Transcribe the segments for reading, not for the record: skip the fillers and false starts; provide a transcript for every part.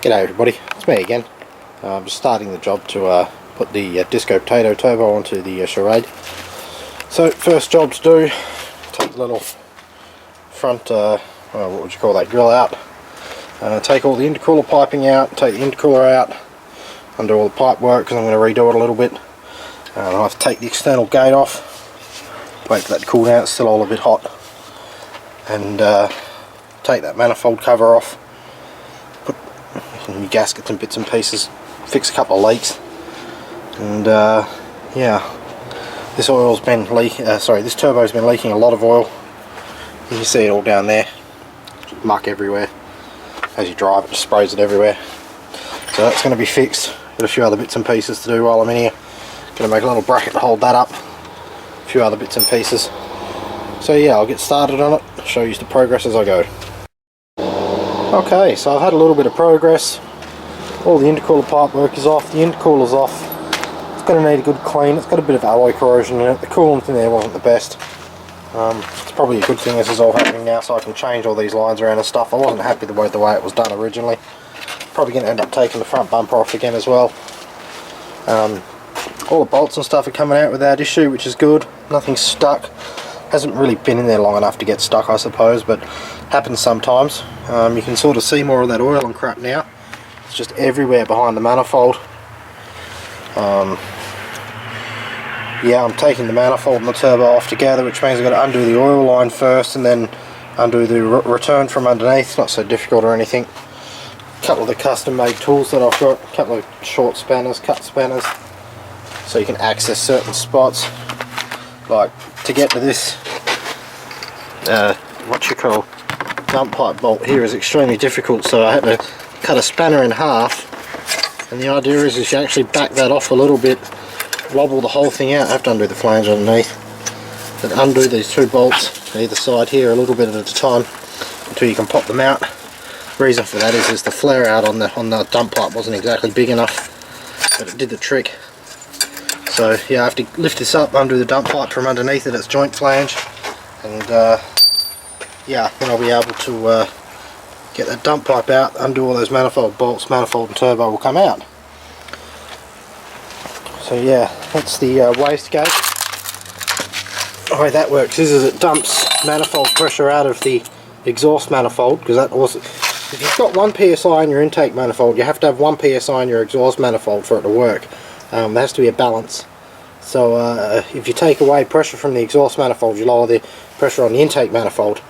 G'day everybody, it's me again. I'm just starting the job to put the Disco Potato Turbo onto the Charade. So first job to do, take the little front, what would you call that, grill out. Take all the intercooler piping out, take the intercooler out, undo all the pipe work because I'm going to redo it a little bit. I'll have to take the external gate off, wait for that to cool down, it's still all a bit hot. And take that manifold cover off. New gaskets and bits and pieces, fix a couple of leaks, and yeah, this oil's been this turbo's been leaking a lot of oil. You can see it all down there, just muck everywhere. As you drive it, just sprays it everywhere. So that's going to be fixed. Got a few other bits and pieces to do while I'm in here. Going to make a little bracket to hold that up. A few other bits and pieces. So yeah, I'll get started on it. Show you the progress as I go. Okay, so I've had a little bit of progress. All the intercooler pipe work is off, the intercooler's off. It's going to need a good clean. It's got a bit of alloy corrosion in it. The coolant in there wasn't the best. It's probably a good thing this is all happening now so I can change all these lines around and stuff. I wasn't happy the way it was done originally. Probably going to end up taking the front bumper off again as well. All the bolts and stuff are coming out without issue, which is good. Nothing's stuck. Hasn't really been in there long enough to get stuck, I suppose, but happens sometimes. You can sort of see more of that oil and crap now. It's just everywhere behind the manifold. Yeah, I'm taking the manifold and the turbo off together, which means I've got to undo the oil line first and then undo the return from underneath. It's not so difficult or anything. A couple of the custom made tools that I've got, a couple of short spanners, cut spanners, so you can access certain spots. Like to get to this dump pipe bolt here is extremely difficult, so I had to cut a spanner in half, and the idea is you actually back that off a little bit, wobble the whole thing out. I have to undo the flange underneath, but undo these two bolts either side here a little bit at a time until you can pop them out. The reason for that is the flare out on the dump pipe wasn't exactly big enough, but it did the trick. So yeah, I have to lift this up, undo the dump pipe from underneath at its joint flange, and yeah, then I'll be able to get that dump pipe out, undo all those manifold bolts, manifold and turbo will come out. So yeah, that's the wastegate. The way that works is it dumps manifold pressure out of the exhaust manifold, because that also, if you've got 1 psi in your intake manifold, you have to have 1 psi in your exhaust manifold for it to work. There has to be a balance. So if you take away pressure from the exhaust manifold, you lower the pressure on the intake manifold.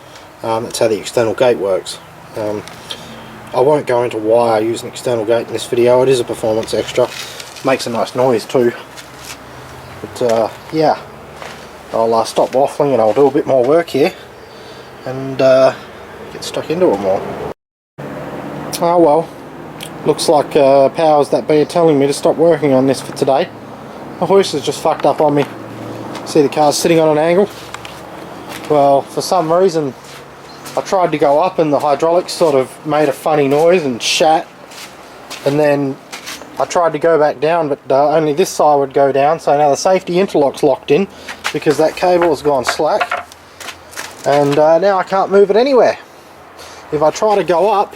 That's how the external gate works. I won't go into why I use an external gate in this video. It is a performance extra. Makes a nice noise too. But yeah, I'll stop waffling and I'll do a bit more work here and get stuck into it more. Oh well. Looks like powers that be are telling me to stop working on this for today. The hoist is just fucked up on me. See the car's sitting on an angle? Well, for some reason I tried to go up and the hydraulics sort of made a funny noise and shat, and then I tried to go back down, but only this side would go down, so now the safety interlock's locked in because that cable has gone slack, and now I can't move it anywhere. If I try to go up,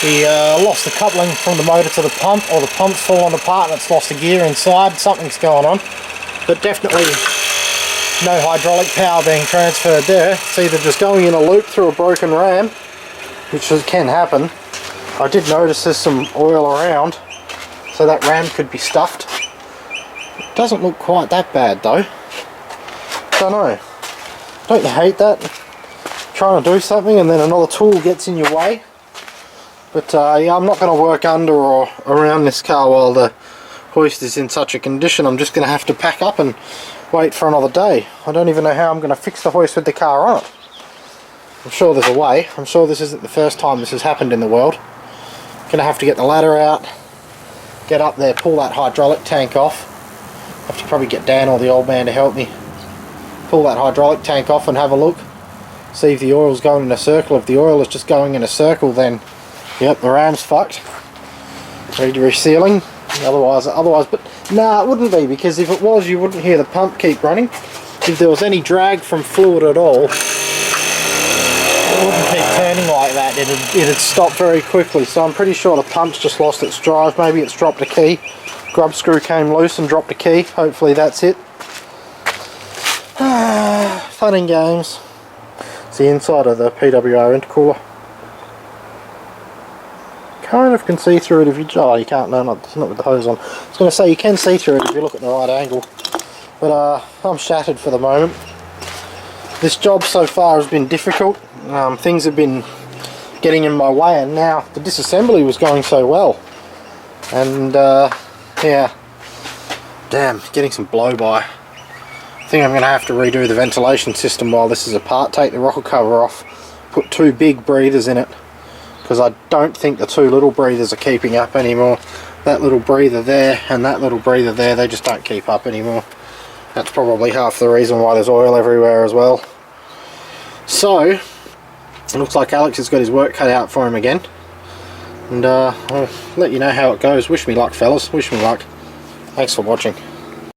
we lost the coupling from the motor to the pump, or the pump's fallen apart and it's lost a gear inside. Something's going on, but definitely no hydraulic power being transferred there. It's either just going in a loop through a broken ram, which can happen. I did notice there's some oil around, so that ram could be stuffed. It doesn't look quite that bad though. Don't know. Don't you hate that? Trying to do something and then another tool gets in your way. But yeah, I'm not going to work under or around this car while the hoist is in such a condition. I'm just going to have to pack up and wait for another day. I don't even know how I'm going to fix the hoist with the car on it. I'm sure there's a way. I'm sure this isn't the first time this has happened in the world. Going to have to get the ladder out, get up there, pull that hydraulic tank off. Have to probably get Dan or the old man to help me. Pull that hydraulic tank off and have a look. See if the oil's going in a circle. If the oil is just going in a circle, then yep, the ram's fucked. Ready to resealing. Otherwise, but nah, it wouldn't be, because if it was, you wouldn't hear the pump keep running. If there was any drag from fluid at all, that, it'd stop very quickly. So I'm pretty sure the pump's just lost its drive. Maybe it's dropped a key. Grub screw came loose and dropped a key. Hopefully that's it. Fun and games. It's the inside of the PWR intercooler. Kind of can see through it if you... Oh, you can't, no, not with the hose on. I was going to say you can see through it if you look at the right angle. But I'm shattered for the moment. This job so far has been difficult. Things have been getting in my way, and now the disassembly was going so well. And yeah, damn, getting some blow by. I think I'm going to have to redo the ventilation system while this is apart, take the rocker cover off, put 2 big breathers in it, because I don't think the 2 little breathers are keeping up anymore. That little breather there and that little breather there, they just don't keep up anymore. That's probably half the reason why there's oil everywhere as well. So, it looks like Alex has got his work cut out for him again. And I'll let you know how it goes. Wish me luck, fellas. Wish me luck. Thanks for watching.